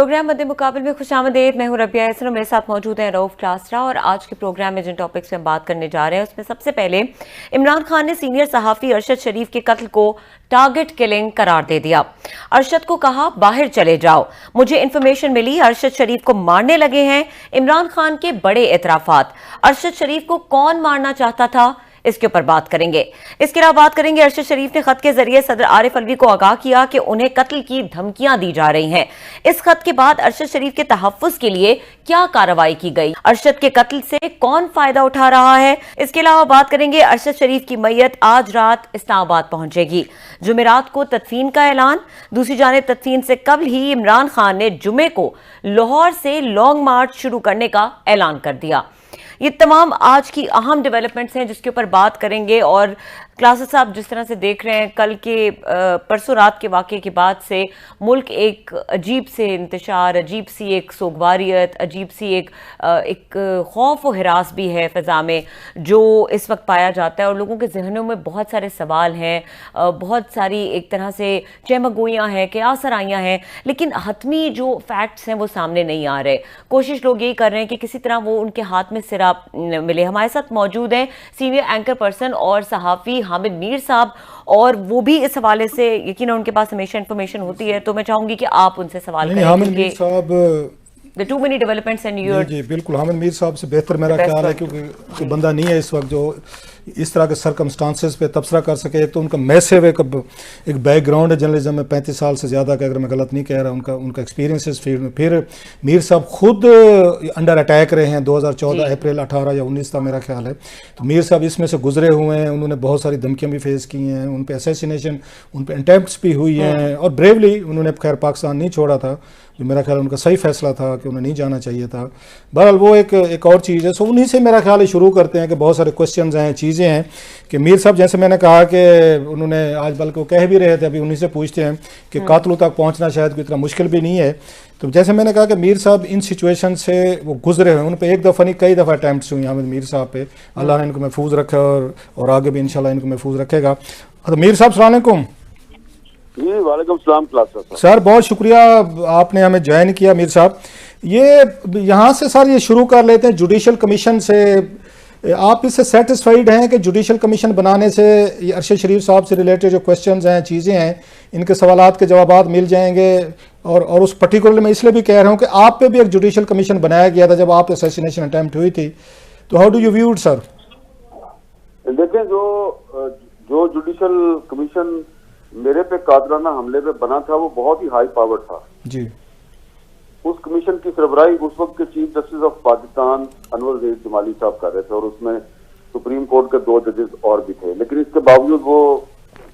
Programme मद्दे मुकाबले में खुशामदीद। मैं हूं रबिया एहसन और मेरे साथ मौजूद हैं रऊफ क्लासरा। और आज के प्रोग्राम में जिन टॉपिक्स पे हम बात करने जा रहे हैं उसमें सबसे पहले इमरान खान ने सीनियर सहाफ़ी अरशद शरीफ के कत्ल को टारगेट किलिंग करार दे दिया। अरशद को कहा बाहर चले जाओ, मुझे इंफॉर्मेशन मिली अरशद शरीफ को मारने लगे हैं। इमरान खान के बड़े एतराफात। अरशद शरीफ को कौन मारना चाहता था, इसके ऊपर बात करेंगे। इसके अलावा बात करेंगे अरशद शरीफ ने खत के जरिए सदर आरिफ अलवी को आगाह किया कि उन्हें कत्ल की धमकियां दी जा रही हैं। इस खत के बाद अरशद शरीफ के तहफ्फुज के लिए क्या कार्रवाई की गई, अरशद के कत्ल से कौन फायदा उठा रहा है। इसके अलावा बात करेंगे अरशद शरीफ की मैयत आज रात इस्लामाबाद पहुंचेगी। जुमेरात को तदफीन का ऐलान। दूसरी जानिब तदफीन से कबल ही इमरान खान ने जुमे को लाहौर से लॉन्ग मार्च शुरू करने का ऐलान कर दिया। ये तमाम आज की अहम डेवलपमेंट्स हैं जिसके ऊपर बात करेंगे। और क्लासेस साहब जिस तरह से देख रहे हैं, कल के परसों रात के वाक़े के बाद से मुल्क एक अजीब से इंतशार, अजीब सी एक सोगवारियत, अजीब सी एक खौफ व हिरास भी है फ़िज़ा में जो इस वक्त पाया जाता है। और लोगों के जहनों में बहुत सारे सवाल हैं, बहुत सारी एक तरह से चहमगोइयाँ हैं, क़यास-आराइयाँ हैं, लेकिन हतमी जो फैक्ट्स हैं वो सामने नहीं आ रहे। कोशिश लोग यही कर रहे हैं कि किसी तरह वो उनके हाथ में सिरा मिले। हमारे साथ मौजूद हैं सीनियर एंकर पर्सन और सहाफ़ी हामिद मीर साहब, और वो भी इस हवाले से यकीन उनके पास हमेशा इंफॉर्मेशन होती है, तो मैं चाहूंगी कि आप उनसे सवाल करें। हामिद मीर साहब The too many developments and your जी बिल्कुल, हामिद मीर साहब से बेहतर मेरा ख्याल है क्योंकि कोई बंदा नहीं है इस वक्त जो इस तरह के सरकमस्टांसेस पे तबसरा कर सके। एक तो उनका मैसिव एक बैकग्राउंड है जर्नलिज्म में 35 साल से ज़्यादा का, अगर मैं गलत नहीं कह रहा, उनका एक्सपीरियंसेस फील्ड में। फिर मीर साहब खुद अंडर अटैक रहे हैं 2014 अप्रैल 18 या 19 था मेरा ख्याल है। तो मीर साहब इसमें से गुजरे हुए हैं, उन्होंने बहुत सारी धमकियाँ भी फेस की हैं, उन पर असैसिनेशन, उन पर अटैम्प्ट्स भी हुई हैं, और ब्रेवली उन्होंने खैर पाकिस्तान नहीं छोड़ा था, जो मेरा ख्याल उनका सही फैसला था कि उन्हें नहीं जाना चाहिए था। बहरहाल वो एक और चीज़ है। सो उन्हीं से मेरा ख्याल शुरू करते हैं कि बहुत सारे क्वेश्चंस हैं, चीज़ें हैं कि मीर साहब जैसे मैंने कहा कि उन्होंने आज बल्कि वो कह भी रहे थे, अभी उन्हीं से पूछते हैं कि कातलों तक पहुंचना शायद कोई इतना मुश्किल भी नहीं है। तो जैसे मैंने कहा कि मीर साहब इन सिचुएशन से वो गुजरे हैं, उन पर एक दफ़ा नहीं कई दफ़ा अटैम्प्ट्स हुई हामिद मीर साहब पे। अल्लाह ने इनको महफूज रखा और आगे भी इंशाल्लाह इनको महफूज रखेगा। तो मीर साहब अस्सलाम वालेकुम। जी वालेकुम सलाम क्लास सर, बहुत शुक्रिया आपने हमें ज्वाइन किया। मीर साहब ये यहाँ से सर ये शुरू कर लेते हैं जुडिशल कमीशन से। आप इससे सेटिस्फाइड हैं कि जुडिशल कमीशन बनाने से ये अरशद शरीफ साहब से रिलेटेड जो क्वेश्चंस हैं, चीज़ें हैं, इनके सवालात के जवाब मिल जाएंगे? और उस पर्टिकुलर में इसलिए भी कह रहा हूँ कि आप पे भी एक जुडिशल कमीशन बनाया गया था जब आप असैसिनेशन अटैम्प्ट हुई थी, तो how do you view it sir? देखें, जो जुडिशल कमीशन मेरे पे कातलाना हमले पे बना था वो बहुत ही हाई पावर था जी। उस कमीशन की सरबराही उस वक्त के chief justice of Pakistan Anwar Zaheer Jamali साहब कर रहे थे, और उसमें सुप्रीम कोर्ट के 2 जजेस और भी थे। लेकिन इसके बावजूद वो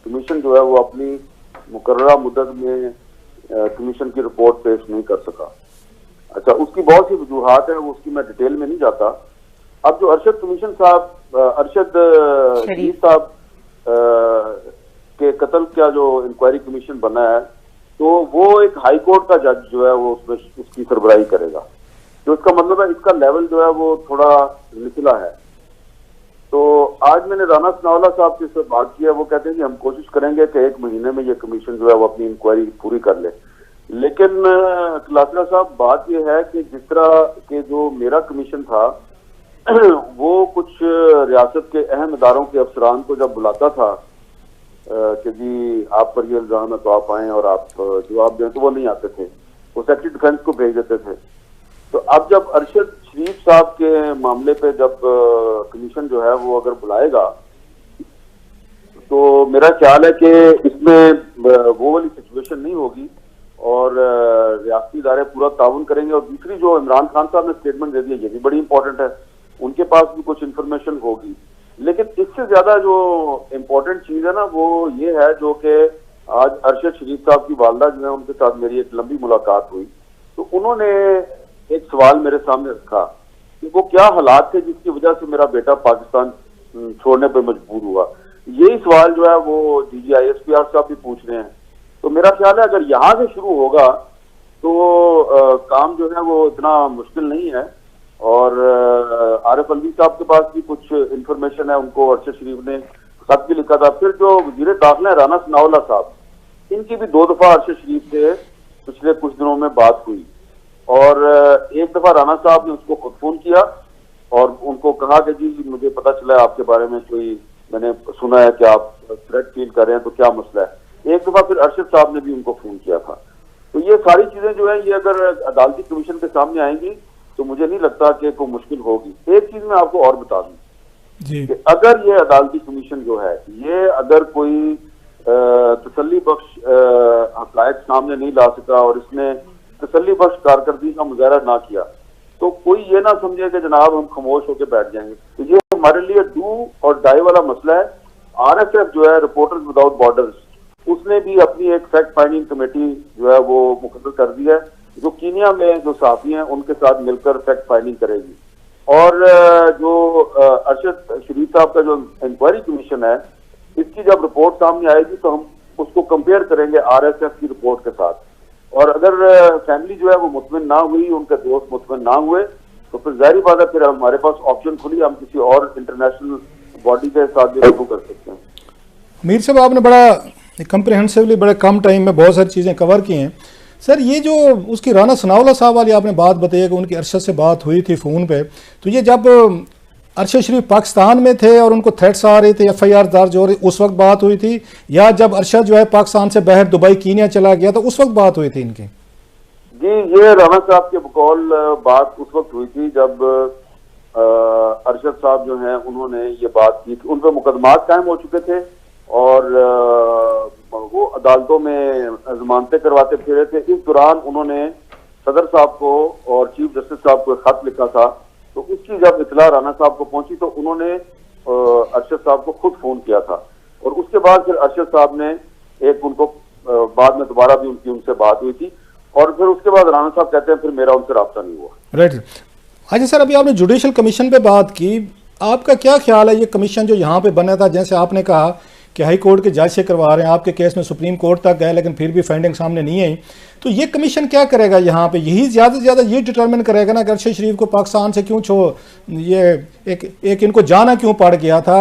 कमीशन जो है वो अपनी मुकर्ररा मुद्दत में कमीशन की रिपोर्ट पेश नहीं कर सका। अच्छा, उसकी बहुत सी वजूहात है, उसकी मैं डिटेल में नहीं जाता। अब जो अरशद कमीशन साहब, अरशद शरीफ साहब के कत्ल का जो इंक्वायरी कमीशन बना है, तो वो एक हाई कोर्ट का जज जो है वो उसमें उसकी सरबराही करेगा। तो इसका मतलब है इसका लेवल जो है वो थोड़ा निचला है। तो आज मैंने राना सनाउल्लाह साहब से इससे बात किया, वो कहते हैं कि हम कोशिश करेंगे कि 1 महीने में ये कमीशन जो है वो अपनी इंक्वायरी पूरी कर ले। लेकिन क्लासरा साहब, बात यह है कि जिस तरह के जो मेरा कमीशन था वो कुछ रियासत के अहम इदारों के अफसरान को जब बुलाता था कि जी आप पर ये इल्जाम है तो आप आएँ और आप जवाब दें, तो वो नहीं आते थे, वो सेक्रेटरी डिफेंस को भेज देते थे। तो अब जब अरशद शरीफ साहब के मामले पे जब कमीशन जो है वो अगर बुलाएगा, तो मेरा ख्याल है कि इसमें वो वाली सिचुएशन नहीं होगी और रियासती इदारे पूरा ताउन करेंगे। और दूसरी जो इमरान खान साहब ने स्टेटमेंट दे दी है, ये भी बड़ी इंपॉर्टेंट है, उनके पास भी कुछ इन्फॉर्मेशन होगी। लेकिन इससे ज्यादा जो इम्पोर्टेंट चीज है ना वो ये है जो कि आज अरशद शरीफ साहब की वालदा जो है उनके साथ मेरी एक लंबी मुलाकात हुई, तो उन्होंने एक सवाल मेरे सामने रखा कि वो क्या हालात थे जिसकी वजह से मेरा बेटा पाकिस्तान छोड़ने पर मजबूर हुआ। यही सवाल जो है वो DGISPR साहब भी पूछ रहे हैं। तो मेरा ख्याल है अगर यहाँ से शुरू होगा तो काम जो है वो इतना मुश्किल नहीं है। और आरिफ अलवी साहब के पास भी कुछ इंफॉर्मेशन है, उनको अरशद शरीफ ने खत भी लिखा था। फिर जो वजीर दाखिला है राना सनाउल्लाह साहब, इनकी भी 2 दफा अरशद शरीफ से पिछले कुछ दिनों में बात हुई। और एक दफा राणा साहब ने उसको खुद फोन किया और उनको कहा कि जी मुझे पता चला है आपके बारे में कोई, मैंने सुना है कि आप थ्रेट फील कर रहे हैं, तो क्या मसला है। एक दफा फिर अरशद साहब ने भी उनको फोन किया था। तो ये सारी चीजें जो है ये अगर अदालती कमीशन के सामने आएंगी तो मुझे नहीं लगता कि कोई मुश्किल होगी। एक चीज मैं आपको और बता दूं जी, कि अगर ये अदालती कमीशन जो है ये अगर कोई तसल्ली बख्श हक़ाइक़ सामने नहीं ला सका और इसने तसल्ली बख्श कारकर्दगी का मुजाहरा ना किया, तो कोई ये ना समझे कि जनाब हम खामोश होकर बैठ जाएंगे। तो ये हमारे लिए डू और डाई वाला मसला है। RSF जो है, रिपोर्टर्स विदाउट बॉर्डर्स, उसने भी अपनी एक फैक्ट फाइंडिंग कमेटी जो है वो मुकर्रर कर दी है, जो कीनिया में जो सहाफ़ी हैं उनके साथ मिलकर फैक्ट फाइंडिंग करेगी। और जो अरशद शरीफ साहब का जो इंक्वायरी कमीशन है, इसकी जब रिपोर्ट सामने आएगी तो हम उसको कंपेयर करेंगे RSF की रिपोर्ट के साथ। और अगर फैमिली जो है वो मुतमिन ना हुई, उनके दोस्त मुतमिन ना हुए, तो फिर जाहिर बात है फिर हमारे पास ऑप्शन खुली, हम किसी और इंटरनेशनल बॉडी के साथ भी रजू कर सकते हैं। मीर साहब आपने बड़ा कम्प्रिहेंसिवली बड़े कम टाइम में बहुत सारी चीज़ें कवर की हैं। सर ये जो उसकी राना सनाउल्लाह साहब वाली आपने बात बताई कि उनकी अरशद से बात हुई थी फ़ोन पे, तो ये जब अरशद शरीफ पाकिस्तान में थे और उनको थ्रेट्स आ रहे थे, FIR दर्ज हो रही, उस वक्त बात हुई थी, या जब अरशद जो है पाकिस्तान से बाहर दुबई कीनिया चला गया तो उस वक्त बात हुई थी इनकी? जी, ये राना साहब के बकौल बात उस वक्त हुई थी जब अरशद साहब जो हैं उन्होंने ये बात की थी। उन पर मुकदमात कायम हो चुके थे और वो अदालतों में जमानतें करवाते फिरे थे। इस दौरान उन्होंने सदर साहब को और चीफ जस्टिस साहब को खत लिखा था, तो उसकी जब इतला राना साहब को पहुंची तो उन्होंने अरशद साहब को खुद फोन किया था। और उसके बाद फिर अरशद साहब ने एक उनको बाद में दोबारा भी उनसे बात हुई थी, और फिर उसके बाद राना साहब कहते हैं फिर मेरा उनसे राब्ता नहीं हुआ। राइट। अच्छा सर, अभी आपने जुडिशल कमीशन पे बात की, आपका क्या ख्याल है ये कमीशन जो यहाँ पे बना था, जैसे आपने कहा कि हाई कोर्ट के जज से करवा रहे हैं, आपके केस में सुप्रीम कोर्ट तक गए लेकिन फिर भी फाइंडिंग सामने नहीं आई, तो ये कमीशन क्या करेगा यहाँ पे? यही ज़्यादा से ज़्यादा ये डिटरमिन करेगा ना कि अरशद शरीफ को पाकिस्तान से क्यों ये एक इनको जाना क्यों पड़ गया था,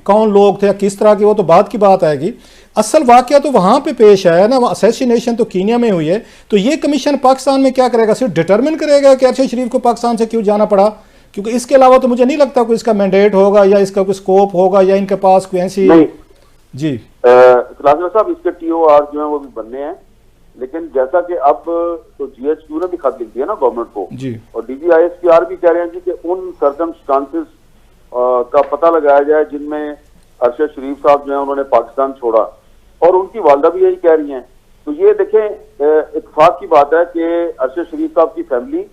कौन लोग थे, किस तरह की, वो तो बात की बात आएगी। असल वाकया तो वहाँ पे पेश आया ना, असैसिनेशन तो कीनिया में हुई है, तो ये कमीशन पाकिस्तान में क्या करेगा? सिर्फ डिटरमिन करेगा कि अरशद शरीफ को पाकिस्तान से क्यों जाना पड़ा? क्योंकि इसके अलावा तो मुझे नहीं लगता कोई इसका मैंडेट होगा या इसका कोई स्कोप होगा या इनके पास कोई ऐसी। जी साहब, इसके TOR जो है वो भी बनने हैं, लेकिन जैसा कि अब तो GHQ ने भी खत लिख दिया ना गवर्नमेंट को जी, और DGISPR भी कह रहे हैं जी कि उन सर्कमस्टांसेस का पता लगाया जाए जिनमें अरशद शरीफ साहब जो है उन्होंने पाकिस्तान छोड़ा, और उनकी वालदा भी यही कह रही हैं। तो ये देखें, इत्तेफाक की बात है कि अरशद शरीफ साहब की फैमिली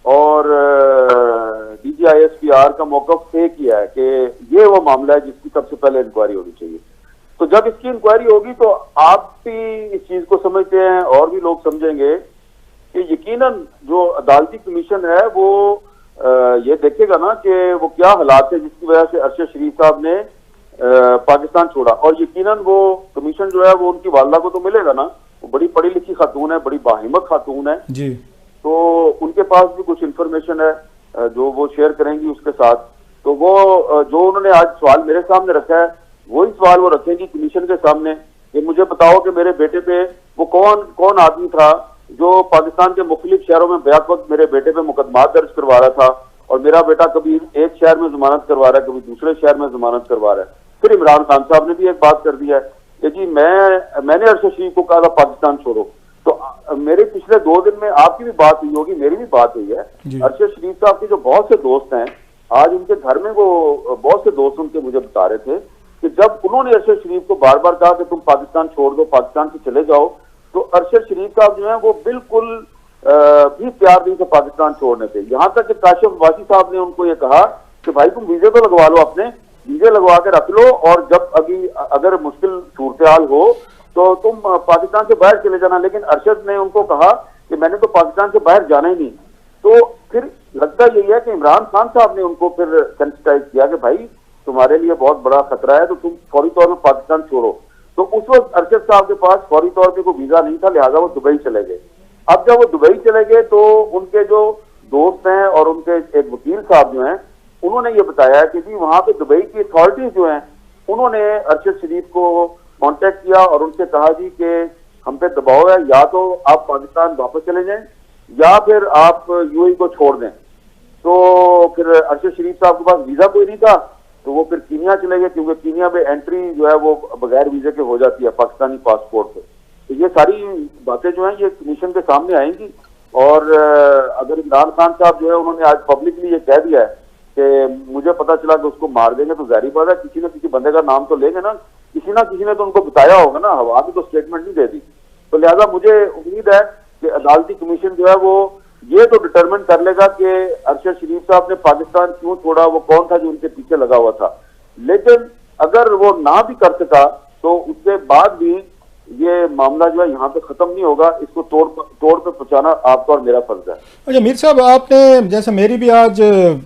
और DGISPR का मौक़िफ़ एक ही है कि ये वो मामला है जिसकी सबसे पहले इंक्वायरी होनी चाहिए। तो जब इसकी इंक्वायरी होगी तो आप भी इस चीज को समझते हैं और भी लोग समझेंगे कि यकीनन जो अदालती कमीशन है वो ये देखेगा ना कि वो क्या हालात है जिसकी वजह से अरशद शरीफ साहब ने पाकिस्तान छोड़ा। और यकीनन वो कमीशन जो है वो उनकी वालदा को तो मिलेगा ना, वो बड़ी पढ़ी लिखी खातून है, बड़ी बाहिम्मत खातून है जी, तो उनके पास भी कुछ इंफॉर्मेशन है जो वो शेयर करेंगी उसके साथ। तो वो जो उन्होंने आज सवाल मेरे सामने रखा है वही सवाल वो रखेंगी कमीशन के सामने कि मुझे बताओ कि मेरे बेटे पे वो कौन आदमी था जो पाकिस्तान के मुख्तलिफ शहरों में बैक वक्त मेरे बेटे पे मुकदमात दर्ज करवा रहा था, और मेरा बेटा कभी एक शहर में जमानत करवा रहा है, कभी दूसरे शहर में जमानत करवा रहा है। फिर इमरान खान साहब ने भी एक बात कर दिया है कि जी मैंने अरशद शरीफ को कहा था पाकिस्तान छोड़ो। तो मेरे पिछले 2 दिन में आपकी भी बात हुई होगी, मेरी भी बात हुई है। अरशद शरीफ साहब के जो बहुत से दोस्त हैं, आज उनके घर में वो बहुत से दोस्त उनके मुझे बता रहे थे कि जब उन्होंने अरशद शरीफ को बार बार कहा कि तुम पाकिस्तान छोड़ दो, पाकिस्तान से चले जाओ, तो अरशद शरीफ साहब जो है वो बिल्कुल भी तैयार नहीं थे पाकिस्तान छोड़ने पे। यहाँ तक कि काशिफ वासी साहब ने उनको ये कहा कि भाई तुम वीजे तो लगवा लो, अपने वीजे लगवा के रख लो, और जब अगर मुश्किल सूरत हाल हो तो तुम पाकिस्तान से बाहर चले जाना। लेकिन अरशद ने उनको कहा कि मैंने तो पाकिस्तान से बाहर जाना ही नहीं। तो फिर लगता यही है कि इमरान खान साहब ने उनको फिर सेंसिटाइज किया कि भाई तुम्हारे लिए बहुत बड़ा खतरा है, तो तुम फौरी तौर पर पाकिस्तान छोड़ो। तो उस वक्त अरशद साहब के पास फौरी तौर पे कोई वीजा नहीं था, लिहाजा वो दुबई चले गए। अब जब वो दुबई चले गए तो उनके जो दोस्त हैं और उनके एक वकील साहब जो हैं उन्होंने ये बताया कि जी वहां पे दुबई की अथॉरिटीज जो हैं उन्होंने अरशद शरीफ को कांटेक्ट किया और उनसे कहा जी कि हम पे दबाव है, या तो आप पाकिस्तान वापस चले जाएं या फिर आप यूएई को छोड़ दें। तो फिर अरशद शरीफ साहब के पास वीजा कोई नहीं था, तो वो फिर कीनिया चले गए, क्योंकि कीनिया में एंट्री जो है वो बगैर वीजे के हो जाती है पाकिस्तानी पासपोर्ट पे। तो ये सारी बातें जो हैं ये कमीशन के सामने आएंगी। और अगर इमरान खान साहब जो है उन्होंने आज पब्लिकली ये कह दिया है कि मुझे पता चला कि उसको मार देंगे, तो जाहिर बात है किसी न किसी बंदे का नाम तो लेंगे ना, किसी ने तो उनको बताया होगा ना, हवा में तो स्टेटमेंट नहीं दे दी। तो लिहाजा मुझे उम्मीद है कि अदालती कमीशन जो है वो ये तो डिटरमिन कर लेगा कि अरशद शरीफ साहब ने पाकिस्तान क्यों छोड़ा, वो कौन था जो उनके पीछे लगा हुआ था। लेकिन अगर वो ना भी कर सका तो उसके बाद भी ये मामला जो है यहाँ पे खत्म नहीं होगा, इसको तोड़ पे पहुंचाना आपका और मेरा फर्ज है। अच्छा मीर साहब, आपने जैसे मेरी भी आज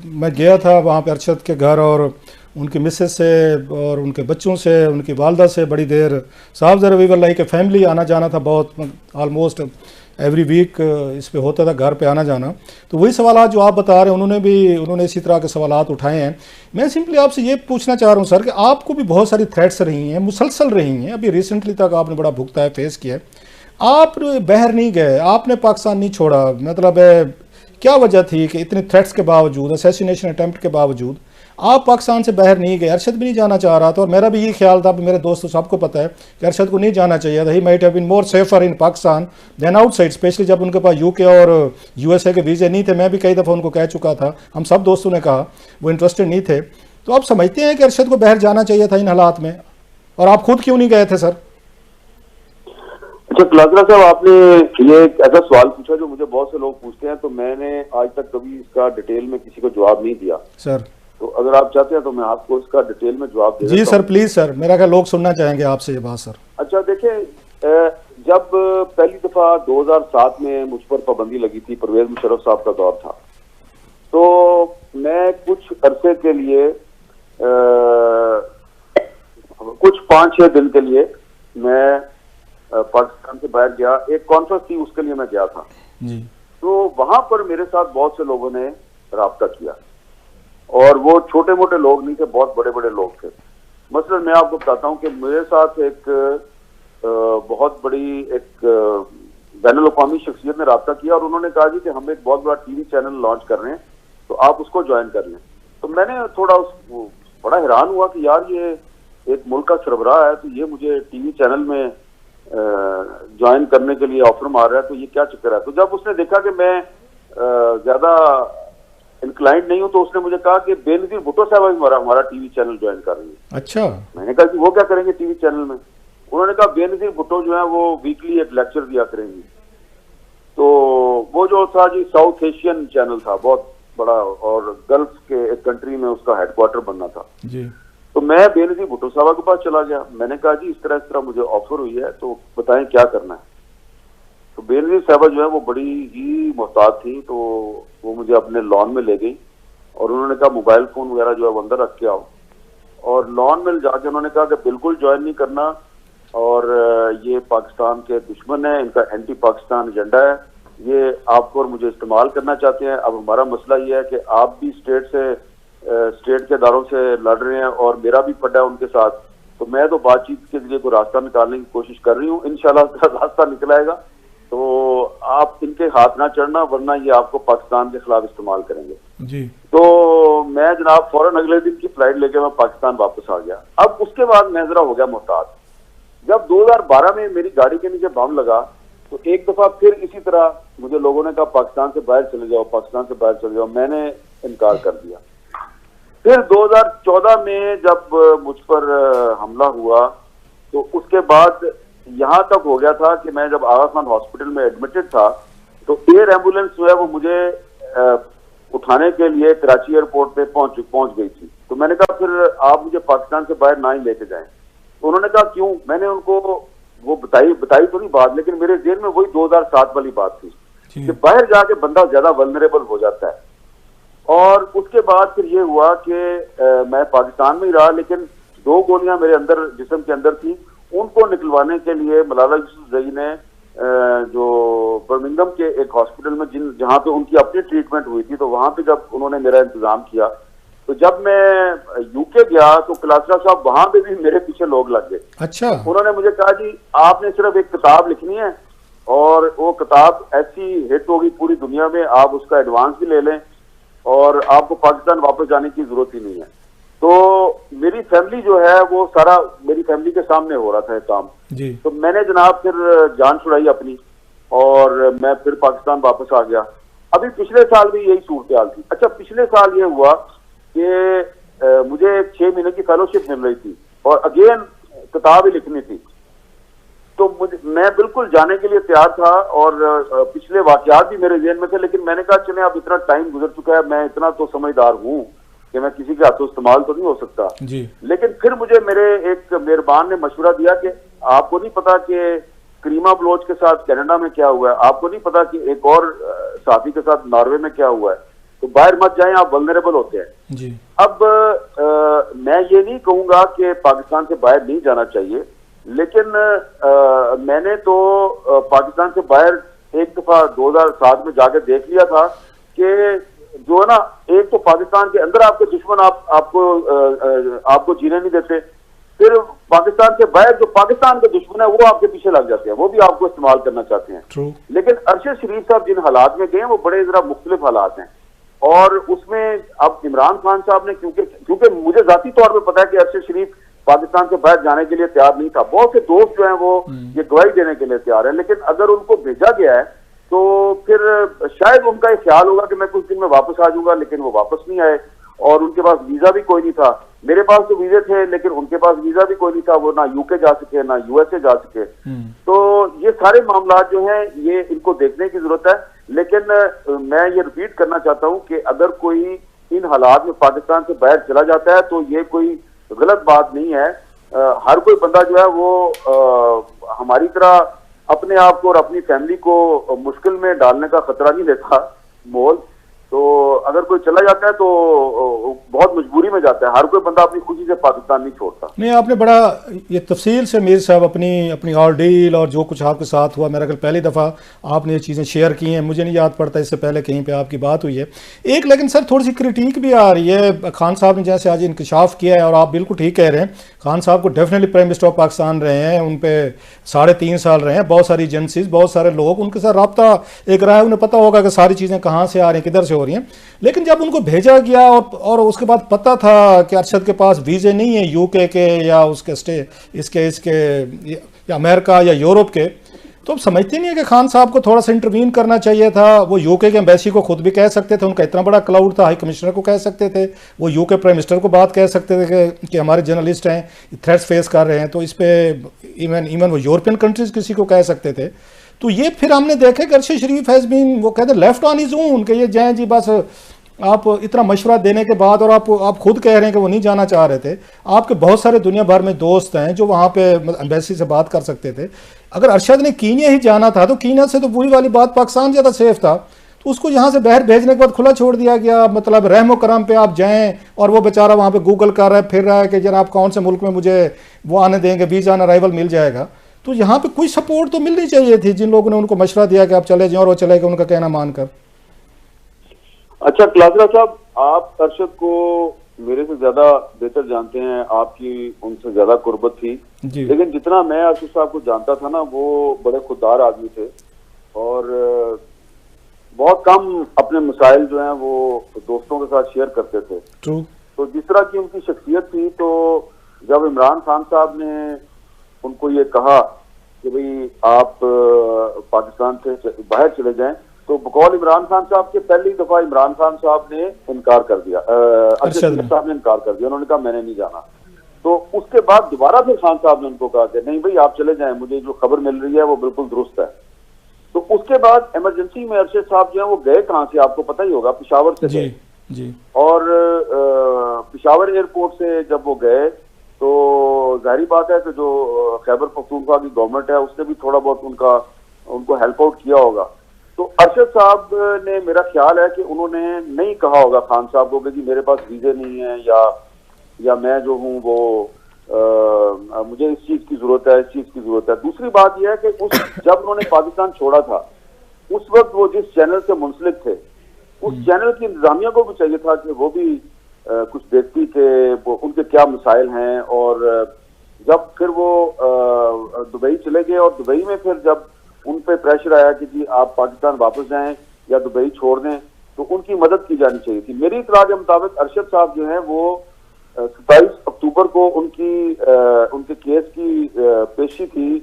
मैं गया था वहाँ पे अरशद के घर, और उनकी मिसेस से और उनके बच्चों से, उनकी वालदा से बड़ी देर साहब ज़रा वी वल्लाही के फैमिली आना जाना था, बहुत ऑलमोस्ट एवरी वीक इस पे होता था घर पे आना जाना। तो वही सवाल जो आप बता रहे हैं उन्होंने इसी तरह के सवाल उठाए हैं। मैं सिंपली आपसे ये पूछना चाह रहा हूँ सर कि आपको भी बहुत सारी थ्रेट्स रही हैं, मुसलसल रही हैं, अभी रिसेंटली तक आपने बड़ा भुगता है, फेस किया है। आप बाहर नहीं गए, आपने पाकिस्तान नहीं छोड़ा, मतलब क्या वजह थी कि इतने थ्रेट्स के बावजूद, असैसिनेशन अटेम्प्ट के बावजूद आप पाकिस्तान से बाहर नहीं गए? अरशद भी नहीं जाना चाह रहा था, और मेरा भी ये ख्याल था, मेरे दोस्तों सबको पता है कि अरशद को नहीं जाना चाहिए था। He might have been more safer in Pakistan than outside, specially जब उनके पास यूके और यूएसए के वीज़े नहीं थे। मैं भी कई दफ़ा उनको कह चुका था, हम सब दोस्तों ने कहा वो इंटरेस्टेड नहीं थे। तो आप समझते हैं कि अरशद को बाहर जाना चाहिए था इन हालात में, और आप खुद क्यों नहीं गए थे सर? अच्छा कलासरा साहब, आपने ये एक ऐसा सवाल पूछा जो मुझे बहुत से लोग पूछते हैं, तो मैंने आज तक कभी इसका डिटेल में किसी को जवाब नहीं दिया सर। तो अगर आप चाहते हैं तो मैं आपको इसका डिटेल में जवाब दे देता हूं। जी सर प्लीज सर, मेरा क्या लोग सुनना चाहेंगे आपसे ये बात सर। अच्छा देखिए, जब पहली दफा 2007 में मुझ पर पाबंदी लगी थी, परवेज मुशर्रफ साहब का दौर था, तो मैं कुछ अरसे के लिए कुछ 5-6 दिन के लिए मैं पाकिस्तान से बाहर गया। एक कॉन्फ्रेंस थी, उसके लिए मैं गया था जी। तो वहां पर मेरे साथ बहुत से लोगों ने राब्ता किया, और वो छोटे मोटे लोग नहीं थे, बहुत बड़े बड़े लोग थे। मसलन मैं आपको बताता हूँ कि मेरे साथ एक बहुत बड़ी एक बैनुल अक़वामी शख्सियत ने राब्ता किया, और उन्होंने कहा जी कि हम एक बहुत बड़ा टीवी चैनल लॉन्च कर रहे हैं, तो आप उसको ज्वाइन कर लें। तो मैंने थोड़ा बड़ा हैरान हुआ कि यार ये एक मुल्क का सरबराह है, तो ये मुझे टीवी चैनल में ज्वाइन करने के लिए ऑफर मार रहा है, तो ये क्या चक्कर है। तो जब उसने देखा कि मैं ज्यादा इंक्लाइंड नहीं हूं, तो उसने मुझे कहा कि बेनजीर भुट्टो साहब हमारा टीवी चैनल ज्वाइन कर रही है। अच्छा। मैंने कहा कि वो क्या करेंगे टीवी चैनल में? उन्होंने कहा बेनजीर भुट्टो जो है वो वीकली एक लेक्चर दिया करेंगी। तो वो जो था जी साउथ एशियन चैनल था, बहुत बड़ा, और गल्फ के एक कंट्री में उसका हेडक्वार्टर बनना था जी। तो मैं बेनजीर भुट्टो साहब के पास चला गया। मैंने कहा जी इस तरह मुझे ऑफर हुई है, तो बताएं क्या करना है। तो बेनजीर साहबा जो है वो बड़ी ही मोहताज थी, तो वो मुझे अपने लॉन में ले गई, और उन्होंने कहा मोबाइल फोन वगैरह जो है वो अंदर रख के आओ। और लॉन में जाके उन्होंने कहा कि बिल्कुल ज्वाइन नहीं करना, और ये पाकिस्तान के दुश्मन है, इनका एंटी पाकिस्तान एजेंडा है, ये आपको और मुझे इस्तेमाल करना चाहते हैं। अब हमारा मसला ये है कि आप भी स्टेट के इदारों से लड़ रहे हैं, और मेरा भी पड़ा है उनके साथ, तो मैं तो बातचीत के लिए कोई रास्ता निकालने की कोशिश कर रही हूँ, इंशाल्लाह रास्ता निकल आएगा। तो आप इनके हाथ ना चढ़ना, वरना ये आपको पाकिस्तान के खिलाफ इस्तेमाल करेंगे जी। तो मैं जनाब फौरन अगले दिन की फ्लाइट लेके मैं पाकिस्तान वापस आ गया। अब उसके बाद मैं जरा हो गया मोहताज। जब 2012 में मेरी गाड़ी के नीचे बम लगा, तो एक दफा फिर इसी तरह मुझे लोगों ने कहा पाकिस्तान से बाहर चले जाओ, पाकिस्तान से बाहर चले जाओ। मैंने इनकार कर दिया। फिर 2014 में जब मुझ पर हमला हुआ, तो उसके बाद यहाँ तक हो गया था कि मैं जब आगा खान हॉस्पिटल में एडमिटेड था, तो एयर एम्बुलेंस जो है वो मुझे उठाने के लिए कराची एयरपोर्ट पे पहुंच गई थी। तो मैंने कहा फिर आप मुझे पाकिस्तान से बाहर ना ही लेके जाएं। तो उन्होंने कहा क्यों? मैंने उनको वो बताई तो नहीं बात, लेकिन मेरे जेल में वही 2007 वाली बात थी कि बाहर जाके बंदा ज्यादा वल्नरेबल हो जाता है। और उसके बाद फिर ये हुआ कि मैं पाकिस्तान में ही रहा, लेकिन 2 गोलियां मेरे अंदर जिस्म के अंदर थी, उनको निकलवाने के लिए मलाला यूसुफजई ने जो बर्मिंघम के एक हॉस्पिटल में जहां पे उनकी अपनी ट्रीटमेंट हुई थी, तो वहां पे जब उन्होंने मेरा इंतजाम किया, तो जब मैं यूके गया तो कलासरा साहब वहां पे भी मेरे पीछे लोग लग गए। अच्छा। उन्होंने मुझे कहा जी आपने सिर्फ एक किताब लिखनी है, और वो किताब ऐसी हिट होगी पूरी दुनिया में, आप उसका एडवांस भी ले लें और आपको पाकिस्तान वापस जाने की जरूरत ही नहीं है। तो मेरी फैमिली जो है वो सारा मेरी फैमिली के सामने हो रहा था ये काम जी। तो मैंने जनाब फिर जान छुड़ाई अपनी और मैं फिर पाकिस्तान वापस आ गया। अभी पिछले साल भी यही सूरत हाल थी। अच्छा, पिछले साल ये हुआ कि मुझे 6 महीने की फेलोशिप मिल रही थी और अगेन किताब ही लिखनी थी, तो मैं बिल्कुल जाने के लिए तैयार था और पिछले वाकयात भी मेरे ज़हन में थे, लेकिन मैंने कहा चले अब इतना टाइम गुजर चुका है, मैं इतना तो समझदार हूँ कि मैं किसी के हाथों इस्तेमाल तो नहीं हो सकता जी। लेकिन फिर मुझे मेरे एक मेहरबान ने मशवरा दिया कि आपको नहीं पता कि करीमा बलोच के साथ कनाडा में क्या हुआ है, आपको नहीं पता कि एक और साथी के साथ नॉर्वे में क्या हुआ है, तो बाहर मत जाएं, आप वल्नरेबल होते हैं जी। अब मैं ये नहीं कहूंगा कि पाकिस्तान से बाहर नहीं जाना चाहिए, लेकिन मैंने तो पाकिस्तान से बाहर एक दफा 2007 में जाकर देख लिया था कि जो है ना, एक तो पाकिस्तान के अंदर आपके दुश्मन आपको जीने नहीं देते, फिर पाकिस्तान से बाहर जो पाकिस्तान के दुश्मन है वो आपके पीछे लग जाते हैं, वो भी आपको इस्तेमाल करना चाहते हैं। True. लेकिन अरशद शरीफ साहब जिन हालात में गए हैं वो बड़े जरा मुख्तलिफ हालात हैं और उसमें अब इमरान खान साहब ने क्योंकि मुझे जाती तौर पर पता है कि अरशद शरीफ पाकिस्तान से बाहर जाने के लिए तैयार नहीं था। बहुत से दोस्त जो हैं वो ये गवाही देने के लिए तैयार है, लेकिन अगर उनको भेजा गया है तो फिर शायद उनका ये ख्याल होगा कि मैं कुछ दिन में वापस आ जाऊंगा, लेकिन वो वापस नहीं आए और उनके पास वीजा भी कोई नहीं था। मेरे पास तो वीजे थे लेकिन उनके पास वीजा भी कोई नहीं था, वो ना यूके जा सके ना यूएसए जा सके। तो ये सारे मामला जो हैं ये इनको देखने की जरूरत है, लेकिन मैं ये रिपीट करना चाहता हूँ कि अगर कोई इन हालात में पाकिस्तान से बाहर चला जाता है तो ये कोई गलत बात नहीं है। हर कोई बंदा जो है वो हमारी तरह अपने आप को और अपनी फैमिली को मुश्किल में डालने का खतरा नहीं लेता मोल। तो अगर कोई चला जाता है तो बहुत मजबूरी में जाता है, हर कोई बंदा अपनी खुशी से पाकिस्तान नहीं छोड़ता। नहीं, आपने बड़ा ये तफसील से मीर साहब अपनी ऑर्डील और जो कुछ आपके साथ हुआ, मेरा ख्याल पहली दफ़ा आपने ये चीज़ें शेयर की हैं, मुझे नहीं याद पड़ता इससे पहले कहीं पे आपकी बात हुई है एक। लेकिन सर थोड़ी सी क्रिटिक भी आ रही है, खान साहब ने जैसे आज इंकशाफ किया है और आप बिल्कुल ठीक कह रहे हैं, खान साहब को definitely prime minister of Pakistan रहे हैं, उन पर 3.5 साल रहे हैं, बहुत सारी एजेंसीज बहुत सारे लोग उनके साथ रब्ता एक रहा है, उन्हें पता होगा कि सारी चीज़ें कहाँ से आ रही हैं किधर से हो रही हैं। लेकिन जब उनको भेजा गया और उसके बाद पता था कि अरशद के पास वीज़े नहीं है यूके के या उसके इसके या अमेरिका या यूरोप के, तो अब समझते नहीं है कि खान साहब को थोड़ा सा इंटरवीन करना चाहिए था। वो यूके के एम्बेसी को खुद भी कह सकते थे, उनका इतना बड़ा क्लाउड था, हाई कमिश्नर को कह सकते थे, वो यूके प्राइम मिनिस्टर को बात कह सकते थे कि हमारे जर्नलिस्ट हैं थ्रेट्स फेस कर रहे हैं, तो इस पर इवन वो यूरोपियन कंट्रीज किसी को कह सकते थे। तो ये फिर हमने देखा कि अरशद शरीफ हैज़ बीन, वो कहते हैं लेफ्ट ऑन हिज ओन, कि ये जाएँ जी बस, आप इतना मशवरा देने के बाद और आप खुद कह रहे हैं कि वो नहीं जाना चाह रहे थे, आपके बहुत सारे दुनिया भर में दोस्त हैं जो वहाँ पे एम्बेसी से बात कर सकते थे। अगर अरशद ने कीनिया ही जाना था तो कीनिया से तो वही वाली बात पाकिस्तान ज़्यादा सेफ था, तो उसको यहाँ से बाहर भेजने के बाद खुला छोड़ दिया गया, मतलब रहमो करम पे आप जाएं और वो बेचारा वहाँ पे गूगल कर रहा है फिर रहा है कि जनाब कौन से मुल्क में मुझे वो आने देंगे, वीज़ा ऑन अराइवल मिल जाएगा। तो यहाँ पे कोई सपोर्ट तो मिलनी चाहिए थी जिन लोगों ने उनको मशवरा दिया कि आप चले जाएं और वो चले गए उनका कहना मानकर। अच्छा क्लासरा साहब, आप अरशद को मेरे से ज्यादा बेहतर जानते हैं, आपकी उनसे ज्यादा कुर्बत थी, लेकिन जितना मैं अरशद साहब को जानता था ना, वो बड़े खुददार आदमी थे और बहुत कम अपने मसाइल जो हैं वो दोस्तों के साथ शेयर करते थे। तो जिस तरह की उनकी शख्सियत थी, तो जब इमरान खान साहब ने उनको ये कहा कि भाई आप पाकिस्तान से बाहर चले जाएं, तो बकौल इमरान खान साहब के पहली दफा इमरान खान साहब ने इनकार कर दिया, अरशद साहब ने इनकार कर दिया, उन्होंने कहा मैंने नहीं जाना। तो उसके बाद दोबारा फिर खान साहब ने उनको कहा कि नहीं भाई आप चले जाएं, मुझे जो खबर मिल रही है वो बिल्कुल दुरुस्त है। तो उसके बाद इमरजेंसी में अरशद साहब जो है वो गए कहाँ से, आपको पता ही होगा, पिशावर से गए। और पिशावर एयरपोर्ट से जब वो गए तो जाहिर बात है कि जो खैबर पख्तूनख्वा की गवर्नमेंट है उसने भी थोड़ा बहुत उनको हेल्प आउट किया होगा। तो अरशद साहब ने, मेरा ख्याल है कि उन्होंने नहीं कहा होगा खान साहब को कि मेरे पास वीजे नहीं है या मैं जो हूँ वो मुझे इस चीज की जरूरत है, इस चीज की जरूरत है। दूसरी बात यह है कि जब उन्होंने पाकिस्तान छोड़ा था उस वक्त वो जिस चैनल से मुंसलिक थे उस चैनल की इंतजामिया को भी चाहिए था कि वो भी कुछ देखती कि उनके क्या मसाइल हैं। और जब फिर वो दुबई चले गए और दुबई में फिर जब उन पे प्रेशर आया कि जी आप पाकिस्तान वापस जाएं या दुबई छोड़ दें, तो उनकी मदद की जानी चाहिए थी। मेरी इत्तला के मुताबिक अरशद साहब जो हैं वो 27 अक्टूबर को उनके केस की पेशी थी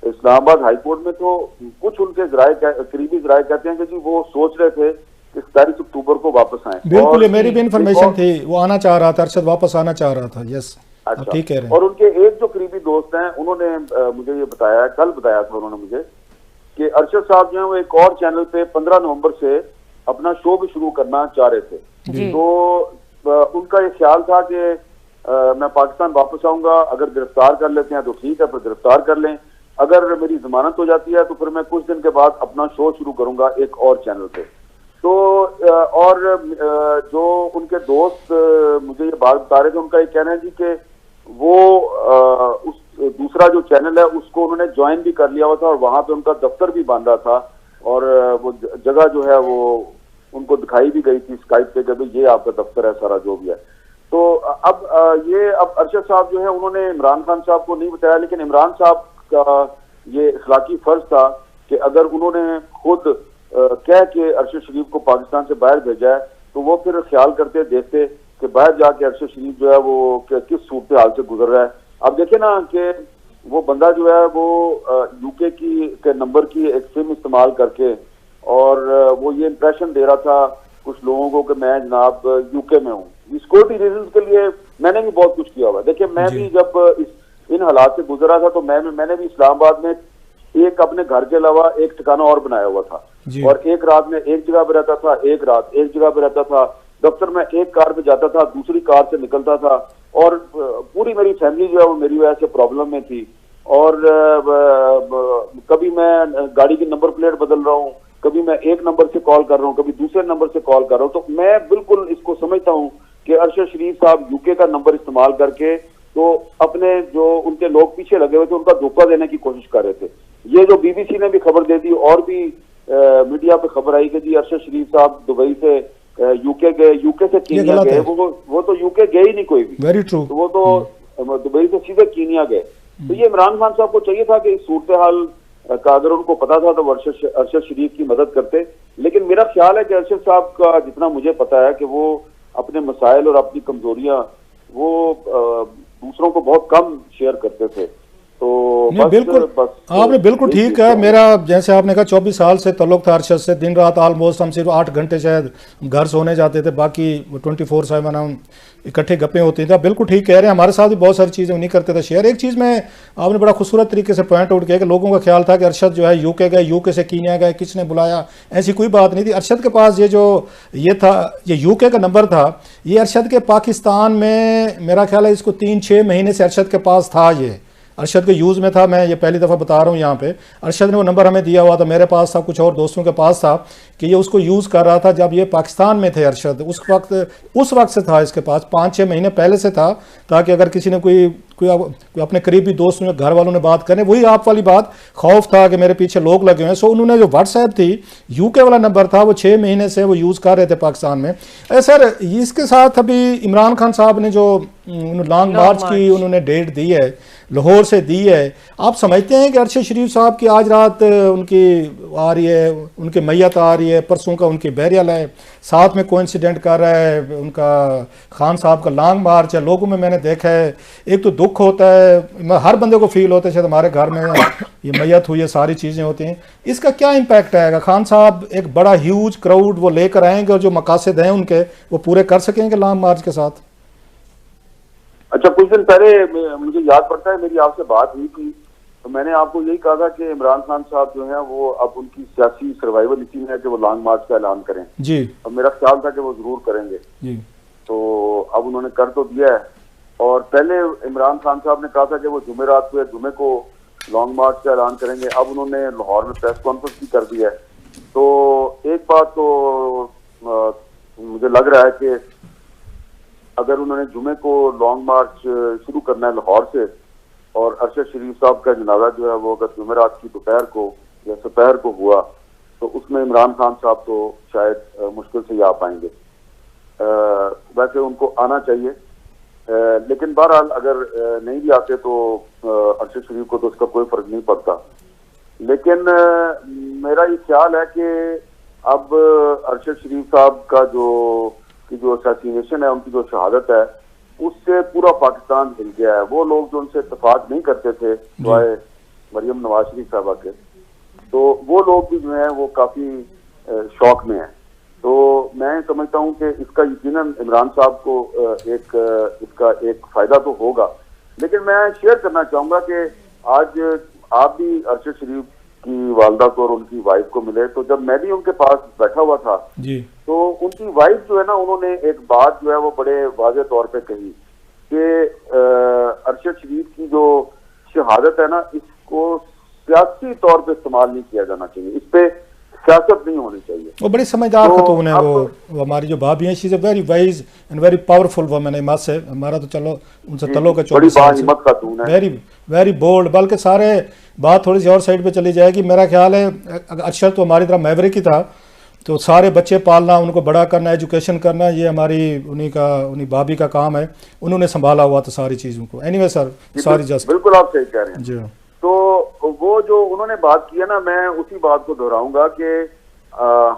इस्लामाबाद हाई कोर्ट में। तो कुछ उनके करीबी जराए कहते हैं कि जी वो सोच रहे थे कि 27 अक्टूबर को वापस आए। बिल्कुल, ये मेरी भी इंफॉर्मेशन थी, वो आना चाह रहा था, अरशद वापस आना चाह रहा था। यस, अच्छा, ठीक कह रहे हैं। और उनके एक जो करीबी दोस्त हैं उन्होंने मुझे ये बताया, कल बताया था उन्होंने मुझे, कि अरशद साहब जो है वो एक और चैनल पे 15 नवंबर से अपना शो भी शुरू करना चाह रहे थे। तो उनका ये ख्याल था कि मैं पाकिस्तान वापस आऊंगा, अगर गिरफ्तार कर लेते हैं तो ठीक है, फिर गिरफ्तार कर लें, अगर मेरी जमानत हो जाती है तो फिर मैं कुछ दिन के बाद अपना शो शुरू करूंगा एक और चैनल पे। तो और जो उनके दोस्त मुझे ये बात बता रहे थे, उनका ये कहना है जी कि वो उस दूसरा जो चैनल है उसको उन्होंने ज्वाइन भी कर लिया हुआ था और वहां पे उनका दफ्तर भी बांधा था, और वो जगह जो है वो उनको दिखाई भी गई थी स्काइप पे कि भाई ये आपका दफ्तर है, सारा जो भी है। तो अब अरशद साहब जो है उन्होंने इमरान खान साहब को नहीं बताया, लेकिन इमरान साहब का ये इखलाकी फर्ज था कि अगर उन्होंने खुद कह के अरशद शरीफ को पाकिस्तान से बाहर भेजा है तो वो फिर ख्याल करते देखते कि बाहर जाके अरशद शरीफ जो है वो किस सूरत हाल से गुजर रहा है। अब देखे ना कि वो बंदा जो है वो यूके के नंबर की एक सिम इस्तेमाल करके और वो ये इंप्रेशन दे रहा था कुछ लोगों को कि मैं जनाब यूके में हूँ। सिक्योरिटी रीजन के लिए मैंने भी बहुत कुछ किया हुआ। देखिए मैं भी जब इन हालात से गुजर रहा था तो मैंने भी इस्लामाबाद में एक अपने घर के अलावा एक ठिकाना और बनाया हुआ था, और एक रात में एक जगह पे रहता था, एक रात एक जगह पे रहता था। दफ्तर में एक कार पे जाता था, दूसरी कार से निकलता था, और पूरी मेरी फैमिली जो है वो मेरी वजह से प्रॉब्लम में थी। और कभी मैं गाड़ी की नंबर प्लेट बदल रहा हूँ, कभी मैं एक नंबर से कॉल कर रहा हूँ, कभी दूसरे नंबर से कॉल कर रहा हूँ। तो मैं बिल्कुल इसको समझता हूँ कि अरशद शरीफ साहब यूके का नंबर इस्तेमाल करके तो अपने जो उनके लोग पीछे लगे हुए थे उनका धोखा देने की कोशिश कर रहे थे। ये जो बीबीसी ने भी खबर दे दी और भी मीडिया पे खबर आई कि जी अरशद शरीफ साहब दुबई से यूके गए, यूके से कीनिया गए। वो तो यूके गए ही नहीं कोई भी। Very true. तो वो तो दुबई से सीधे कीनिया गए। तो ये इमरान खान साहब को चाहिए था कि इस सूरत हाल का अगर उनको पता था तो वो अरशद शरीफ की मदद करते। लेकिन मेरा ख्याल है कि अरशद साहब का जितना मुझे पता है कि वो अपने मसाइल और अपनी कमजोरियां वो दूसरों को बहुत कम शेयर करते थे। तो नहीं, बिल्कुल आपने बिल्कुल ठीक है। मेरा जैसे आपने कहा 24 साल से ताल्लुक था अरशद से, दिन रात ऑलमोस्ट हम सिर्फ 8 घंटे शायद घर सोने जाते थे, बाकी 24/7 हम इकट्ठे गप्पे होती थी। बिल्कुल ठीक कह रहे हैं, हमारे साथ भी बहुत सारी चीज़ें नहीं करते थे शेयर। एक चीज़ में आपने बड़ा खूबसूरत तरीके से पॉइंट आउट किया कि लोगों का ख्याल था कि अरशद जो है यूके गए, यूके से कीनिया गए, किसने बुलाया, ऐसी कोई बात नहीं थी। अरशद के पास ये था, ये यूके का नंबर था, ये अरशद के पाकिस्तान में मेरा ख्याल है इसको 3-6 महीने से अरशद के पास था, ये अरशद के यूज़ में था। मैं ये पहली दफ़ा बता रहा हूँ यहाँ पे, अरशद ने वो नंबर हमें दिया हुआ था, मेरे पास था, कुछ और दोस्तों के पास था, कि ये उसको यूज़ कर रहा था जब ये पाकिस्तान में थे अरशद। उस वक्त से था इसके पास, 5-6 महीने पहले से था, ताकि अगर किसी ने कोई अपने करीबी दोस्त में घर वालों ने बात करें, वही आप वाली बात, खौफ था कि मेरे पीछे लोग लगे हुए हैं। सो उन्होंने जो व्हाट्सएप थी यूके वाला नंबर था वो 6 महीने से वो यूज़ कर रहे थे पाकिस्तान में। सर इसके साथ अभी इमरान खान साहब ने जो लॉन्ग मार्च की उन्होंने डेट दी है, लाहौर से दी है, आप समझते हैं कि अरशद शरीफ साहब की आज रात उनकी आ रही है, उनकी मैयत आ रही है, परसों का उनकी बैरियल है, साथ में कोइंसिडेंट कर रहा है उनका खान साहब का लॉन्ग मार्च है। लोगों में मैंने देखा है, एक तो दुख होता है, हर बंदे को फील होता है, शायद हमारे घर में ये मैयत हुई है, सारी चीज़ें होती हैं, इसका क्या इम्पैक्ट आएगा? खान साहब एक बड़ा ह्यूज क्राउड वो लेकर आएंगे और जो मकासद हैं उनके वो पूरे कर सकेंगे लॉन्ग मार्च के साथ? अच्छा, कुछ दिन पहले मुझे याद पड़ता है मेरी आपसे बात हुई थी, तो मैंने आपको यही कहा था कि इमरान खान साहब जो है वो अब उनकी सियासी सर्वाइवल इसी में है कि वो लॉन्ग मार्च का ऐलान करें जी। अब मेरा ख्याल था कि वो जरूर करेंगे जी। तो अब उन्होंने कर तो दिया है, और पहले इमरान खान साहब ने कहा था कि वो जुमेरात को जुमे को लॉन्ग मार्च का ऐलान करेंगे। अब उन्होंने लाहौर में प्रेस कॉन्फ्रेंस भी कर दी है। तो एक बात तो मुझे लग रहा है कि अगर उन्होंने जुमे को लॉन्ग मार्च शुरू करना है लाहौर से, और अरशद शरीफ साहब का जनाजा जो है वो अगर जुमेरात की दोपहर को या दोपहर को हुआ तो उसमें इमरान खान साहब तो शायद मुश्किल से ही आ पाएंगे। वैसे उनको आना चाहिए, लेकिन बहरहाल अगर नहीं भी आते तो अरशद शरीफ को तो उसका कोई फर्क नहीं पड़ता। लेकिन मेरा ये ख्याल है कि अब अरशद शरीफ साहब का जो असैसिनेशन है, उनकी जो शहादत है, उससे पूरा पाकिस्तान हिल गया है। वो लोग जो उनसे इत्तेफाक नहीं करते थे सिवाय मरियम नवाज शरीफ साहबा के, तो वो लोग भी जो है वो काफी शौक में हैं। तो मैं समझता हूं कि इसका यकीनन इमरान साहब को इसका एक फायदा तो होगा। लेकिन मैं शेयर करना चाहूंगा कि आज आप भी अरशद शरीफ की वालदा को और उनकी वाइफ को मिले, तो जब मैं भी उनके पास बैठा हुआ था जी, तो उनकी वाइफ जो है ना, उन्होंने एक बात जो है वो बड़े वाज़ेह तौर पे कही कि अरशद शरीफ की जो शहादत है ना, इसको सियासी तौर पे इस्तेमाल नहीं किया जाना चाहिए, इस पे सियासत नहीं होनी चाहिए। वो बड़ी समझदार तो खतून है। वो हमारी जो भाभी हैं, she is a very wise and very powerful woman है। माँ से हमारा तो चलो उनसे तल्लुक़ है, बड़ी 24 साल से। बाहिम्मत खातून है, वेरी वेरी बोल्ड। बल्कि सारे बात थोड़ी सी और साइड पे चली जाएगी। मेरा ख्याल है अरशद तो हमारी तरह मैवरिक ही था, तो सारे बच्चे पालना, उनको बड़ा करना, एजुकेशन करना, ये हमारी उन्हीं भाभी का काम है। उन्होंने संभाला हुआ था सारी चीज़ों को। Anyway sir, sorry just. बिल्कुल आप सही कह रहे हैं जी। तो वो जो उन्होंने बात की है ना, मैं उसी बात को दोहराऊंगा कि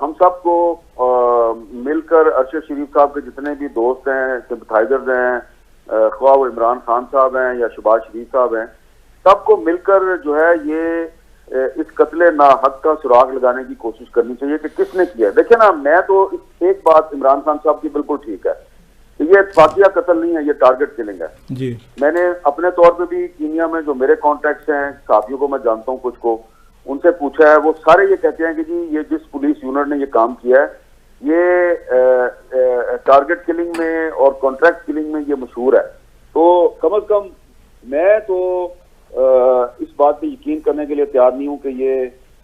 हम सबको मिलकर अरशद शरीफ साहब के जितने भी दोस्त हैं, सिंपथाइजर्स हैं, ख्वाह वो इमरान खान साहब हैं या शहबाज शरीफ साहब हैं, सबको मिलकर जो है ये इस कत्ले नाहक का सुराग लगाने की कोशिश करनी चाहिए कि किसने किया। देखिए ना, मैं तो एक बात इमरान खान साहब की बिल्कुल ठीक है, ये इत्तफाकिया कत्ल नहीं है, ये टारगेट किलिंग है जी। मैंने अपने तौर पे भी कीनिया में जो मेरे कॉन्टैक्ट्स हैं, साथियों को मैं जानता हूँ, कुछ को उनसे पूछा है, वो सारे ये कहते हैं कि जी ये जिस पुलिस यूनिट ने ये काम किया है, ये टारगेट किलिंग में और कॉन्ट्रैक्ट किलिंग में ये मशहूर है। तो कम अज कम मैं तो इस बात पे यकीन करने के लिए तैयार नहीं हूँ कि ये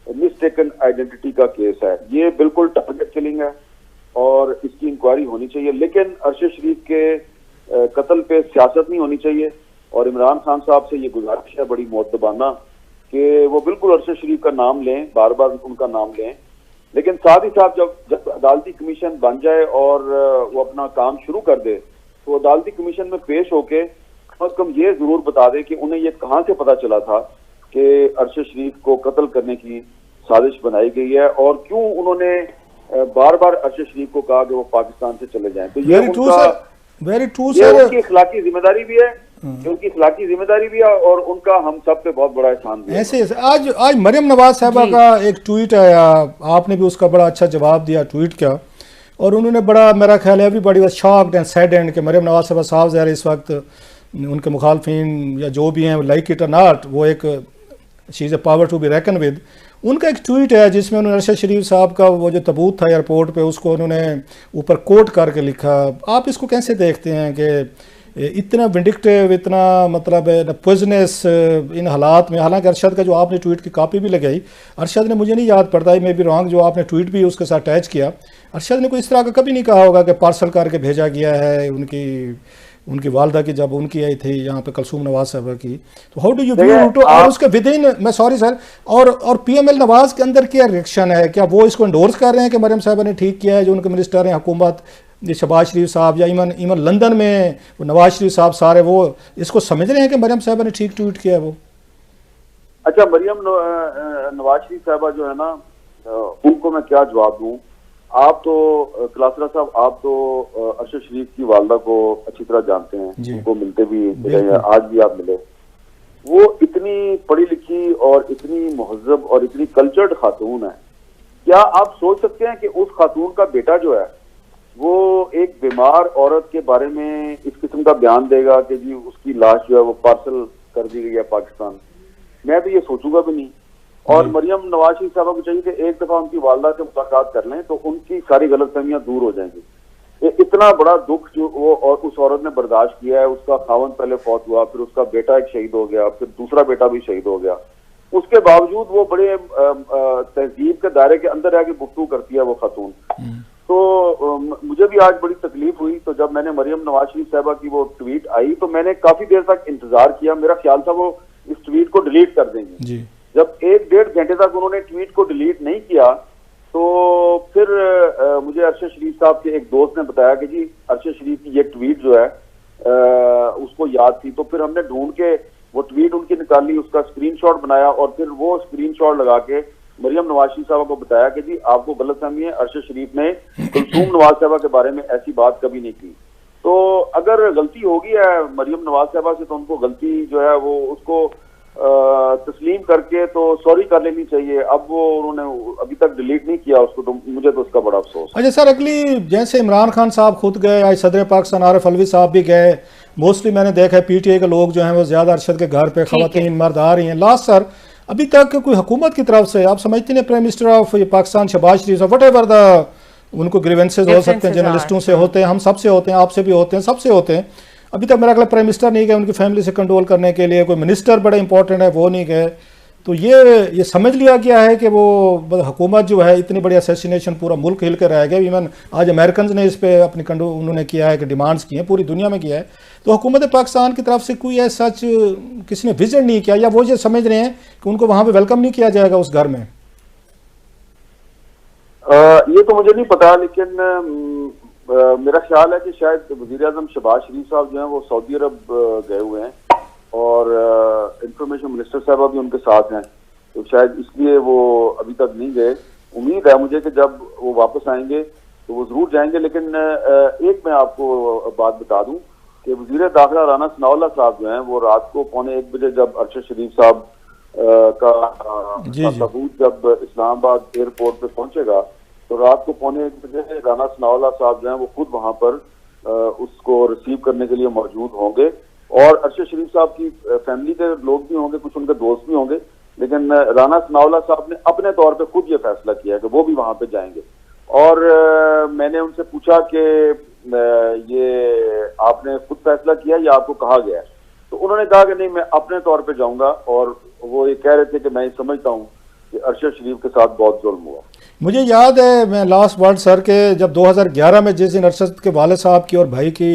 मिसटेकन आइडेंटिटी का केस है। ये बिल्कुल टारगेट किलिंग है और इसकी इंक्वायरी होनी चाहिए। लेकिन अरशद शरीफ के कत्ल पे सियासत नहीं होनी चाहिए। और इमरान खान साहब से ये गुजारिश है बड़ी मुअद्दबाना कि वो बिल्कुल अरशद शरीफ का नाम लें, बार बार उनका नाम लें, लेकिन साथ ही साथ जब अदालती कमीशन बन जाए और वो अपना काम शुरू कर दे, तो अदालती कमीशन में पेश होके कम से कम ये जरूर बता दे कि उन्हें ये कहाँ से पता चला था कि अरशद शरीफ को कत्ल करने की साजिश बनाई गई है और क्यों उन्होंने बार बार अरशद शरीफ को कहा कि वो पाकिस्तान से चले जाएं। तो ये उनकी इखलाकी जिम्मेदारी भी है, उनकी इखलाकी जिम्मेदारी भी है और उनका हम सब पे बहुत बड़ा एहसान भी है। ऐसे आज मरियम नवाज साहबा का एक ट्वीट आया, आपने भी उसका बड़ा अच्छा जवाब दिया, ट्वीट किया, और उन्होंने बड़ा, मेरा ख्याल है everybody was shocked and saddened कि मरियम नवाज साहबा साहब ज़ाहिर इस वक्त उनके मुखालफिन या जो भी हैं, लाइक इट और नॉट, वो एक she is a power to be reckoned with. उनका एक ट्वीट है जिसमें उन्होंने अरशद शरीफ साहब का वो जो तबूत था एयरपोर्ट पे, उसको उन्होंने ऊपर कोट करके लिखा। आप इसको कैसे देखते हैं कि इतना विंडिक्टिव, इतना मतलब पॉइजनस इन हालात में? हालांकि अरशद का जो आपने ट्वीट की कॉपी भी लगाई, अरशद ने, मुझे नहीं याद पड़ता, मे बी रॉन्ग, जो आपने ट्वीट भी उसके साथ अटैच किया, अरशद ने कोई इस तरह का कभी नहीं कहा होगा कि पार्सल करके भेजा गया है उनकी वालदा की, जब उनकी आई थी यहाँ पे कलसूम नवाज साहबा की। तो how do you view to, और उसके विद इन, मैं सॉरी सर, और पीएमएल नवाज के अंदर क्या रिएक्शन है? क्या वो इसको एंडोर्स कर रहे हैं कि मरियम साहबा ने ठीक किया है, जो उनके मिनिस्टर हैं हुकूमत, शहबाज शरीफ साहब या इवन लंदन में नवाज शरीफ साहब, सारे वो इसको समझ रहे हैं कि मरियम साहबा ने ठीक ट्वीट किया है वो? अच्छा, मरियम नवाज शरीफ साहबा जो है ना, उनको मैं क्या जवाब दूं? आप तो कलासरा साहब, आप तो अरशद शरीफ की वालदा को अच्छी तरह जानते हैं, उनको मिलते भी, आज भी आप मिले। वो इतनी पढ़ी लिखी और इतनी मुहज्जब और इतनी कल्चर्ड खातून है। क्या आप सोच सकते हैं कि उस खातून का बेटा जो है वो एक बीमार औरत के बारे में इस किस्म का बयान देगा कि जी उसकी लाश जो है वो पार्सल कर दी गई है पाकिस्तान? मैं तो ये सोचूंगा भी नहीं। और मरियम नवाज शरीफ साहबा को चाहिए कि एक दफा उनकी वालदा से मुलाकात कर लें तो उनकी सारी गलतफहमियां दूर हो जाएंगी। इतना बड़ा दुख जो वो और उस औरत ने बर्दाश्त किया है, उसका खावन पहले फौत हुआ, फिर उसका बेटा एक शहीद हो गया, फिर दूसरा बेटा भी शहीद हो गया, उसके बावजूद वो बड़े तहजीब के दायरे के अंदर आके गुफ्तगू करती है वो खातून। तो मुझे भी आज बड़ी तकलीफ हुई। तो जब मैंने मरियम नवाज शरीफ साहबा की वो ट्वीट आई तो मैंने काफी देर तक इंतजार किया, मेरा ख्याल था वो इस ट्वीट को डिलीट कर देंगे जी। जब 1-1.5 घंटे तक उन्होंने ट्वीट को डिलीट नहीं किया तो फिर मुझे अरशद शरीफ साहब के एक दोस्त ने बताया कि जी अरशद शरीफ की ये ट्वीट जो है उसको याद थी। तो फिर हमने ढूंढ के वो ट्वीट उनकी निकाली, उसका स्क्रीनशॉट बनाया और फिर वो स्क्रीनशॉट लगा के मरियम नवाज शरीफ साहब को बताया कि जी आपको गलतफहमी है, अरशद शरीफ ने कुलसूम नवाज साहब के बारे में ऐसी बात कभी नहीं की। तो अगर गलती होगी है मरियम नवाज साहबा से तो उनको गलती जो है वो उसको तस्लीम करके तो सॉरी कर लेनी चाहिए। अब वो उन्होंने अभी तक डिलीट नहीं किया उसको, तो मुझे तो उसका बड़ा अफसोस है। अच्छा सर, अगली जैसे इमरान खान साहब खुद गए, आज सदर पाकिस्तान आरिफ अलवी साहब भी गए, मोस्टली मैंने देखा है पीटीआई के लोग जो हैं वो ज्यादा अरशद के घर पे खवातीन मर्द आ रही हैं। लास्ट सर अभी तक कोई हुकूमत की तरफ से आप समझते हैं prime minister of Pakistan Shahbaz Sharif साहब, वट एवर द उनको ग्रीवेंसेज हो सकते हैं, जर्नलिस्टों से होते हैं, हम सबसे होते हैं, आपसे भी होते हैं, सबसे होते हैं, अभी तक मेरा ख्याल प्राइम मिनिस्टर नहीं गए उनकी फैमिली से कंट्रोल करने के लिए, कोई मिनिस्टर बड़े इंपॉर्टेंट है वो नहीं गए। तो ये समझ लिया गया है कि वो हुकूमत जो है इतनी बड़ी असैसिनेशन पूरा मुल्क हिल कर रह गया। इवन आज अमेरिकन ने इस पर अपनी उन्होंने किया है कि डिमांड्स की हैं, पूरी दुनिया में किया है। तो हुकूमत पाकिस्तान की तरफ से कोई ऐसा किसी ने विजिट नहीं किया, या वो ये समझ रहे हैं कि उनको वहाँ पर वेलकम नहीं किया जाएगा उस घर में? ये तो मुझे नहीं पता, लेकिन मेरा ख्याल है कि शायद वज़ीर आज़म शहबाज शरीफ साहब जो हैं वो सऊदी अरब गए हुए हैं और इंफॉर्मेशन मिनिस्टर साहब भी उनके साथ हैं, तो शायद इसलिए वो अभी तक नहीं गए। उम्मीद है मुझे कि जब वो वापस आएंगे तो वो जरूर जाएंगे। लेकिन एक मैं आपको बात बता दूं कि वज़ीर दाखिला राना सनाउल्लाह साहब जो हैं वो रात को 1:45 बजे जब अरशद शरीफ साहब का सबूत जब इस्लामाबाद एयरपोर्ट पे पहुंचेगा तो रात को 1:45 बजे राना सनाउल्लाह साहब जो हैं वो खुद वहां पर उसको रिसीव करने के लिए मौजूद होंगे। और अरशद शरीफ साहब की फैमिली के लोग भी होंगे, कुछ उनके दोस्त भी होंगे, लेकिन राना सनाउल्लाह साहब ने अपने तौर पे खुद ये फैसला किया कि वो भी वहां पे जाएंगे। और मैंने उनसे पूछा कि ये आपने खुद फैसला किया या आपको कहा गया है, तो उन्होंने कहा कि नहीं मैं अपने तौर पे जाऊंगा। और वो ये कह रहे थे कि मैं समझता हूँ कि अरशद शरीफ के साथ बहुत जुल्म हुआ। मुझे याद है मैं लास्ट वर्ल्ड सर के जब 2011 में जिस दिन अरशद के वाले साहब की और भाई की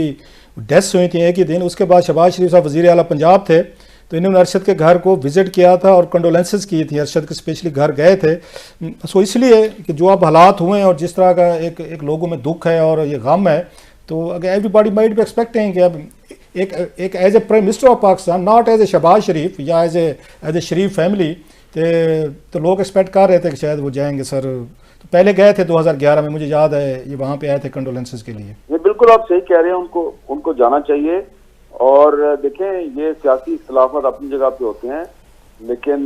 डेथ्स हुई थी एक ही दिन, उसके बाद शहबाज शरीफ साहब वज़ीर आला पंजाब थे, तो इन्होंने अरशद के घर को विजिट किया था और कंडोलेंसेस की थी, अरशद के स्पेशली घर गए थे। सो इसलिए कि जो अब हालात हुए हैं और जिस तरह का एक लोगों में दुख है और ये गम है, तो अगर एवरीबॉडी माइट बी एक्सपेक्टिंग कि अब एक as a prime minister of Pakistan, not as a Shahbaz Sharif या एज ए शरीफ फैमिली, तो लोग एक्सपेक्ट कर रहे थे कि शायद वो जाएंगे। सर तो पहले गए थे 2011 में, मुझे याद है ये वहाँ पे आए थे कंडोलेंसेस के लिए। ये बिल्कुल आप सही कह रहे हैं, उनको जाना चाहिए। और देखें ये सियासी इख्तिलाफात अपनी जगह पे होते हैं, लेकिन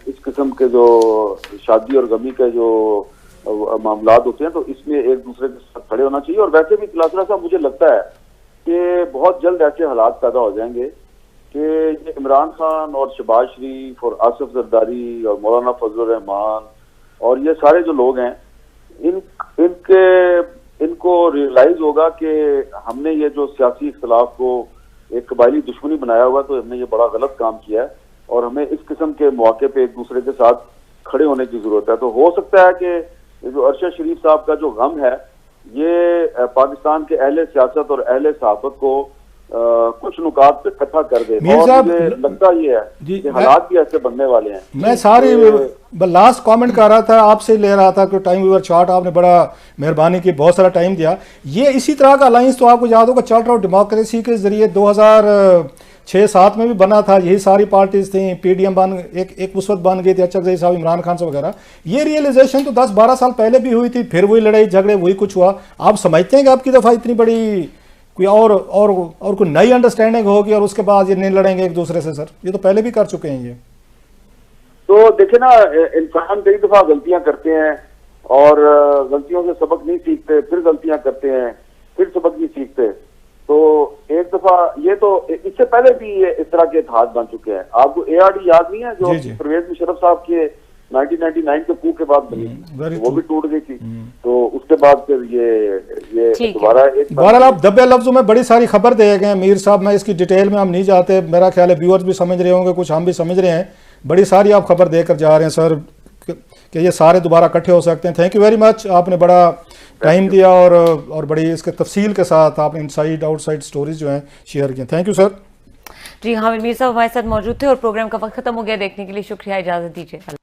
इस किस्म के जो शादी और गमी के जो मामलात होते हैं तो इसमें एक दूसरे के साथ खड़े होना चाहिए। और वैसे भी तिलासरा साहब मुझे लगता है कि बहुत जल्द ऐसे हालात पैदा हो जाएंगे कि ये इमरान खान और शहबाज शरीफ और आसिफ जरदारी और मौलाना फजलुर रहमान और ये सारे जो लोग हैं इनको रियलाइज होगा कि हमने ये जो सियासी इख्तिलाफ को एक कबायली दुश्मनी बनाया हुआ, तो हमने ये बड़ा गलत काम किया है और हमें इस किस्म के मौके पे एक दूसरे के साथ खड़े होने की जरूरत है। तो हो सकता है कि ये जो अरशद शरीफ साहब का जो गम है ये पाकिस्तान के अहले सियासत और अहले सहाफत को कुछ नुकात पे इकट्ठा कर दे। और मुझे लगता ये है कि हालात भी ऐसे बनने वाले हैं। मैं सारी लास्ट कमेंट कर रहा था, आपसे ले रहा था कि टाइम वीवर चार्ट आपने बड़ा मेहरबानी की, बहुत सारा टाइम दिया। ये इसी तरह का अलायंस तो आपको याद होगा चल रहा डेमोक्रेसी के जरिए 2006-7 में भी बना था, यही सारी पार्टीज थी, पीडीएम एक उस वक्त बन गई थी, अरशद साहब, इमरान खान साहब वगैरह। ये रियलाइजेशन तो 10-12 साल पहले भी हुई थी, फिर वही लड़ाई झगड़े वही कुछ हुआ। आप समझते हैं कि आपकी दफा इतनी बड़ी कोई और कोई नई अंडरस्टैंडिंग होगी और उसके बाद ये नहीं लड़ेंगे एक दूसरे से? सर ये तो पहले भी कर चुके हैं ये। तो देखे ना, इंसान कई दफा गलतियां करते हैं और गलतियों से सबक नहीं सीखते, फिर गलतियां करते हैं, फिर सबक नहीं सीखते। तो एक दफा ये तो इससे पहले भी ये इस तरह के इतिहाद बन चुके हैं। आपको एआरडी याद नहीं है जो परवेज मुशर्रफ साहब के 1999 के coup के बाद बनी, वो भी टूट गई थी। तो उसके बाद फिर ये दोबारा एक बहरहाल आप दबे लफ्जों में बड़ी सारी खबर दे गए मीर साहब, मैं इसकी डिटेल में हम नहीं जाते, मेरा ख्याल है व्यूअर्स भी समझ रहे होंगे, कुछ हम भी समझ रहे हैं। बड़ी सारी आप खबर देकर जा रहे हैं सर कि ये सारे दोबारा इकट्ठे हो सकते हैं। थैंक यू वेरी मच, आपने बड़ा टाइम दिया और बड़ी इसके तफसील के साथ आपने इनसाइड आउटसाइड स्टोरीज जो हैं शेयर की। Thank you sir. जी हाँ, मीर साहब हमारे साथ मौजूद थे और प्रोग्राम का वक्त खत्म हो गया। देखने के लिए शुक्रिया, इजाजत दीजिए।